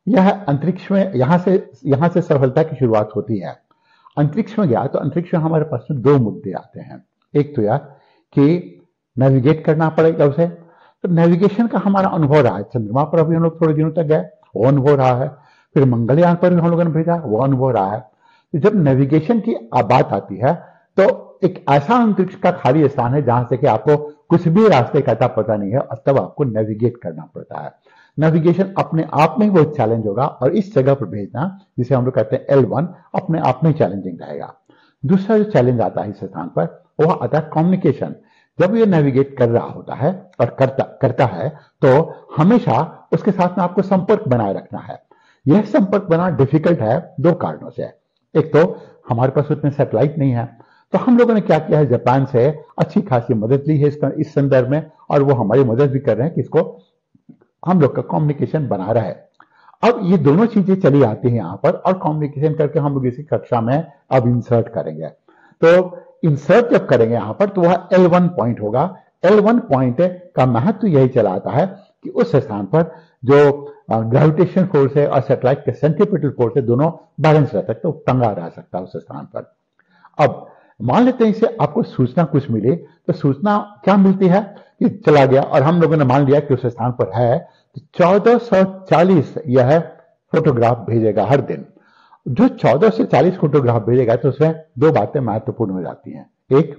यह अंतरिक्ष में यहां से सफलता की शुरुआत होती है। अंतरिक्ष में गया तो अंतरिक्ष में हमारे पास में दो मुद्दे आते हैं। एक तो यह कि नेविगेट करना पड़ेगा उसे, तो नेविगेशन का हमारा अनुभव रहा है। चंद्रमा पर अभी हम लोग थोड़े दिनों तक गए, वो अनुभव रहा है। फिर मंगलयान पर भी हम लोगों ने भेजा, वो अनुभव रहा है। तो जब नेविगेशन की बात आती है तो एक ऐसा अंतरिक्ष का खाली स्थान है जहां से कि आपको कुछ भी रास्ते का अता पता नहीं है, और तब आपको नेविगेट करना पड़ता है। नेविगेशन अपने आप में ही बहुत चैलेंज होगा, और इस जगह पर भेजना जिसे हम लोग कहते हैं L1 अपने आप में चैलेंजिंग रहेगा। दूसरा जो चैलेंज आता है इस स्थान पर वह आता है कम्युनिकेशन। जब ये नेविगेट कर रहा होता है और करता है तो हमेशा उसके साथ में आपको संपर्क बनाए रखना है। यह संपर्क बनाना डिफिकल्ट है दो कारणों से। एक तो हमारे पास उतने सैटेलाइट नहीं है, तो हम लोगों ने क्या किया है, जापान से अच्छी खासी मदद ली है इस संदर्भ में, और वो हमारी मदद भी कर रहे हैं कि इसको हम लोग का कम्युनिकेशन बना रहा है। अब ये दोनों चीजें चली आती हैं यहाँ पर, और कम्युनिकेशन करके हम लोग इसी कक्षा में अब इंसर्ट करेंगे। तो इंसर्ट जब करेंगे यहाँ पर तो वह L1 पॉइंट होगा। L1 पॉइंट का महत्व यही चला आता है कि उस स्थान पर जो ग्रेविटेशन फोर्स है और सैटेलाइट के सेंट्रीपिटल फोर्स है, दोनों बैलेंस रह सकते, टंगा रह सकता है उस स्थान पर। अब मान लेते हैं इसे आपको सूचना कुछ मिले, तो सूचना क्या मिलती है कि चला गया, और हम लोगों ने मान लिया कि उस स्थान पर है, तो 1440 यह फोटोग्राफ भेजेगा हर दिन। जो 1440 फोटोग्राफ भेजेगा तो उसमें दो बातें महत्वपूर्ण हो जाती हैं। एक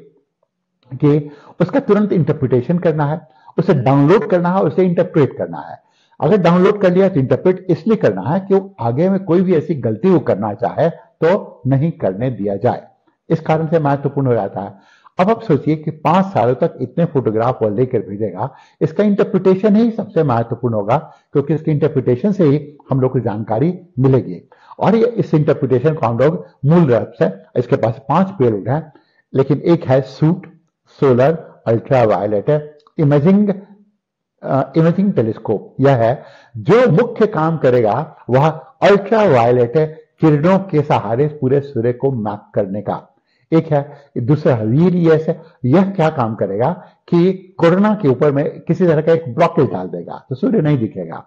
कि उसका तुरंत इंटरप्रिटेशन करना है, उसे डाउनलोड करना है, उसे इंटरप्रेट करना है। अगर डाउनलोड कर लिया तो इंटरप्रेट इसलिए करना है कि वो आगे में कोई भी ऐसी गलती वो करना चाहे तो नहीं करने दिया जाए, इस कारण से महत्वपूर्ण हो जाता है। अब आप सोचिए कि 5 सालों तक इतने फोटोग्राफ वो लेकर भेजेगा, इसका इंटरप्रिटेशन ही सबसे महत्वपूर्ण होगा, क्योंकि इसके इंटरप्रिटेशन से ही हम लोग को जानकारी मिलेगी। और ये इस इंटरप्रिटेशन को हम लोग मूल रूप से, इसके पास 5 पेलोड है, लेकिन एक है SUIT, solar, ultraviolet, imaging telescope. यह है जो मुख्य काम करेगा वह अल्ट्रा वायलेट किरणों के सहारे पूरे सूर्य को मैप करने का। एक है दूसरा VLES है, यह क्या काम करेगा कि कोरोना के ऊपर में किसी तरह का एक ब्लॉकेज डाल देगा, तो सूर्य नहीं दिखेगा।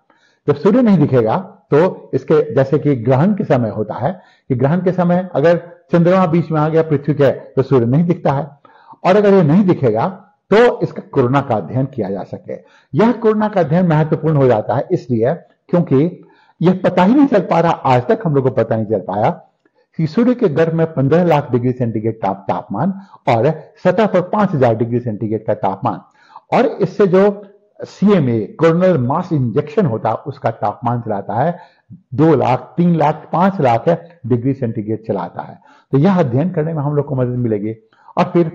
जब सूर्य नहीं दिखेगा तो इसके जैसे कि ग्रहण के समय होता है कि ग्रहण के समय अगर चंद्रमा बीच में आ गया पृथ्वी के, तो सूर्य नहीं दिखता है, और अगर ये नहीं दिखेगा तो इसका कोरोना का अध्ययन किया जा सके। यह कोरोना का अध्ययन महत्वपूर्ण हो जाता है इसलिए क्योंकि यह पता ही नहीं चल पा रहा, आज तक हम लोग को पता नहीं चल पाया कि सूर्य के गर्भ में 15 लाख डिग्री सेंटीग्रेड तापमान और सतह पर 5000 डिग्री सेंटीग्रेड का तापमान, और इससे जो CMA कोरोनल मास इंजेक्शन होता है उसका तापमान चलाता है 2 लाख, 3 लाख, 5 लाख डिग्री सेंटीग्रेड चलाता है। तो यह अध्ययन करने में हम लोग को मदद मिलेगी। और फिर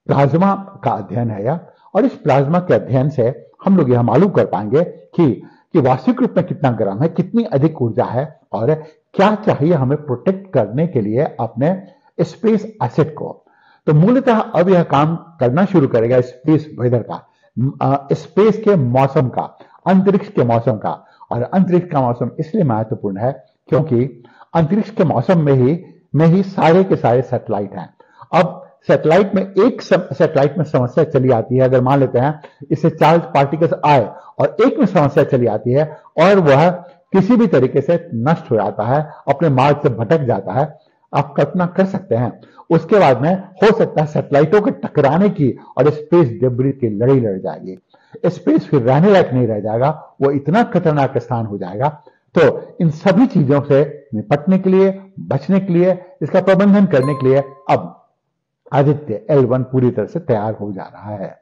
प्लाज्मा का अध्ययन है यह, और इस प्लाज्मा के अध्ययन से हम लोग यह मालूम कर पाएंगे कि वास्तविक रूप में कितना गर्म है, कितनी अधिक ऊर्जा है, और क्या चाहिए हमें प्रोटेक्ट करने के लिए अपने स्पेस एसेट को। तो मूलतः अब यह काम करना शुरू करेगा स्पेस वेदर का, स्पेस के मौसम का, अंतरिक्ष के मौसम का। और अंतरिक्ष का मौसम इसलिए महत्वपूर्ण है क्योंकि अंतरिक्ष के मौसम में ही सारे के सारे सैटेलाइट हैं। अब सैटेलाइट में समस्या चली आती है, अगर मान लेते हैं इससे चार्ज पार्टिकल्स आए और एक में समस्या चली आती है और वह किसी भी तरीके से नष्ट हो जाता है, अपने मार्ग से भटक जाता है, आप कल्पना कर सकते हैं उसके बाद में हो सकता है सैटेलाइटों के टकराने की और स्पेस डेब्रिस की लड़ाई लड़ जाएगी। स्पेस फिर रहने लायक नहीं रह जाएगा, वो इतना खतरनाक स्थान हो जाएगा। तो इन सभी चीजों से निपटने के लिए, बचने के लिए, इसका प्रबंधन करने के लिए अब आदित्य L1 पूरी तरह से तैयार हो जा रहा है।